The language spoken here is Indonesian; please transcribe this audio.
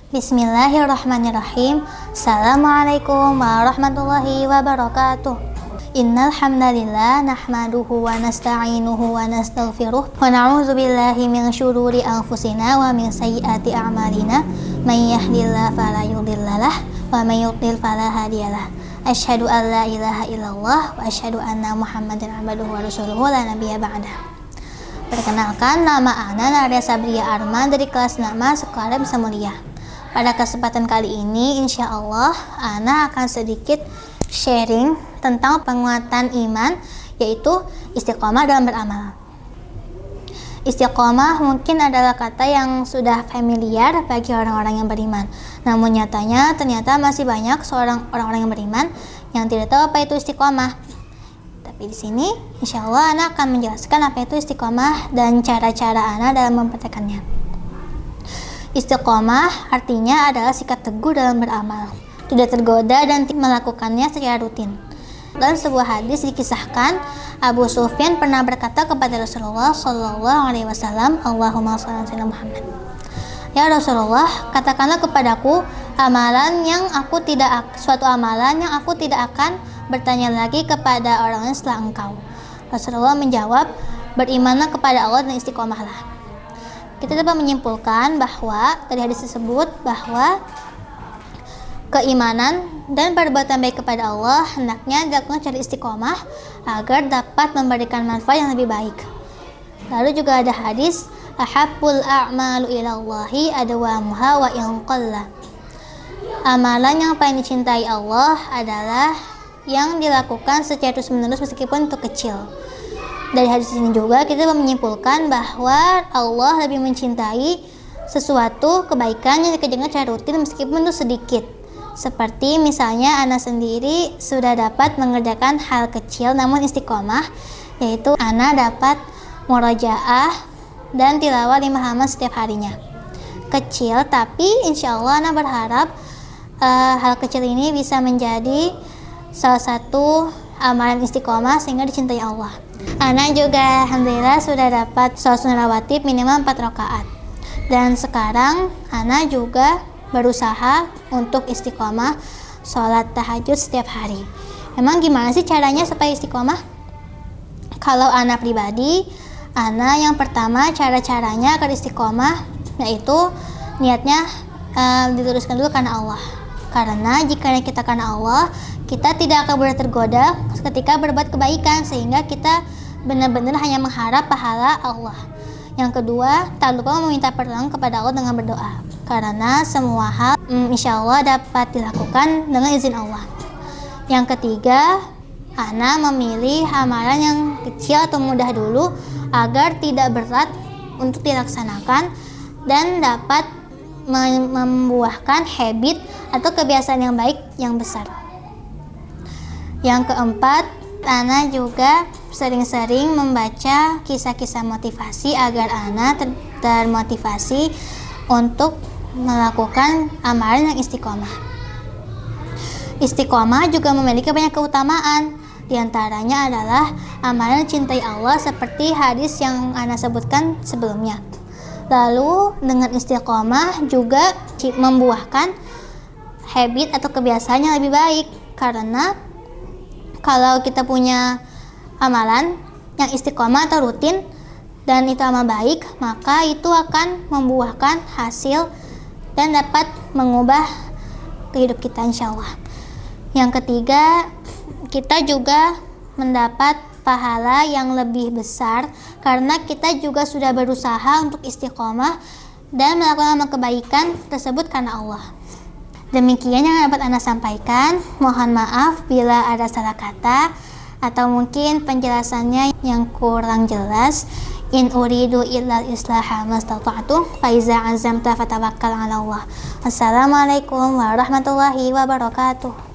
Bismillahirrahmanirrahim. Assalamualaikum warahmatullahi wabarakatuh. Innal hamdalillah nahmaduhu wa nasta'inuhu wa nastaghfiruh wa na'udzu billahi min syururi anfusina wa min sayyiati a'malina. May yahdihillahu fala mudhillalah wa may yudlil fala hadiyalah. Asyhadu an la ilaha illallah wa asyhadu anna Muhammadan abduhu wa rasuluhu la nabiyya ba'dah. Perkenalkan, nama Ana Nadia Sabria Arman dari kelas Nama Sekolah Bisa Mulia. Pada kesempatan kali ini, insya Allah, Ana akan sedikit sharing tentang penguatan iman, yaitu istiqomah dalam beramal. Istiqomah mungkin adalah kata yang sudah familiar bagi orang-orang yang beriman. Namun nyatanya, ternyata masih banyak orang-orang yang beriman yang tidak tahu apa itu istiqomah. Tapi di sini, insya Allah, Ana akan menjelaskan apa itu istiqomah dan cara-cara Ana dalam mempraktekannya. Istiqomah artinya adalah sikap teguh dalam beramal, tidak tergoda dan melakukannya secara rutin. Dalam sebuah hadis dikisahkan, Abu Sufyan pernah berkata kepada Rasulullah Shallallahu Alaihi Wasallam, Allahumma shalli ala Muhammad. Ya Rasulullah, katakanlah kepadaku suatu amalan yang aku tidak akan bertanya lagi kepada orang lain setelah engkau. Rasulullah menjawab, berimanlah kepada Allah dan istiqomahlah. Kita dapat menyimpulkan bahwa dari hadis tersebut bahwa keimanan dan perbuatan baik kepada Allah hendaknya dilakukan secara istiqomah agar dapat memberikan manfaat yang lebih baik. Lalu juga ada hadis ahabbul a'malu ilallahi adwamuha wa in qalla. Amalan yang paling dicintai Allah adalah yang dilakukan secara terus-menerus meskipun itu kecil. Dari hadis ini juga kita menyimpulkan bahwa Allah lebih mencintai sesuatu kebaikan yang dikerjakan secara rutin meskipun itu sedikit. Seperti misalnya Ana sendiri sudah dapat mengerjakan hal kecil namun istiqomah, yaitu Ana dapat murojaah dan tilawah 5 halaman setiap harinya. Kecil, tapi insya Allah Ana berharap hal kecil ini bisa menjadi salah satu amalan istiqomah sehingga dicintai Allah. Ana juga alhamdulillah sudah dapat sholat sunnah rawatib minimal 4 rakaat. Dan sekarang Ana juga berusaha untuk istiqomah sholat tahajud setiap hari. Emang gimana sih caranya supaya istiqomah? Kalau Ana pribadi, Ana yang pertama cara-caranya agar istiqomah yaitu niatnya diteruskan dulu karena Allah. Karena jika kita karena Allah, kita tidak akan mudah tergoda ketika berbuat kebaikan sehingga kita benar-benar hanya mengharap pahala Allah. Yang kedua, tak lupa meminta pertolongan kepada Allah dengan berdoa. Karena semua hal insya Allah dapat dilakukan dengan izin Allah. Yang ketiga, Ana memilih amalan yang kecil atau mudah dulu agar tidak berat untuk dilaksanakan dan dapat membuahkan habit atau kebiasaan yang baik yang besar. Yang keempat, Ana juga sering-sering membaca kisah-kisah motivasi agar Ana termotivasi untuk melakukan amalan yang istiqomah. Istiqomah juga memiliki banyak keutamaan. Di antaranya adalah amalan cintai Allah seperti hadis yang Ana sebutkan sebelumnya. Lalu dengan istiqomah juga membuahkan habit atau kebiasaan yang lebih baik. Karena kalau kita punya amalan yang istiqomah atau rutin dan itu amal baik, maka itu akan membuahkan hasil dan dapat mengubah hidup kita insya Allah. Yang ketiga, kita juga mendapat pahala yang lebih besar karena kita juga sudah berusaha untuk istiqomah dan melakukan amal kebaikan tersebut karena Allah. Demikian yang dapat Ana sampaikan. Mohon maaf bila ada salah kata atau mungkin penjelasannya yang kurang jelas. In uridu illal islaha mastata'tu fa iza azamta fatawakkal 'ala Allah. Wassalamualaikum warahmatullahi wabarakatuh.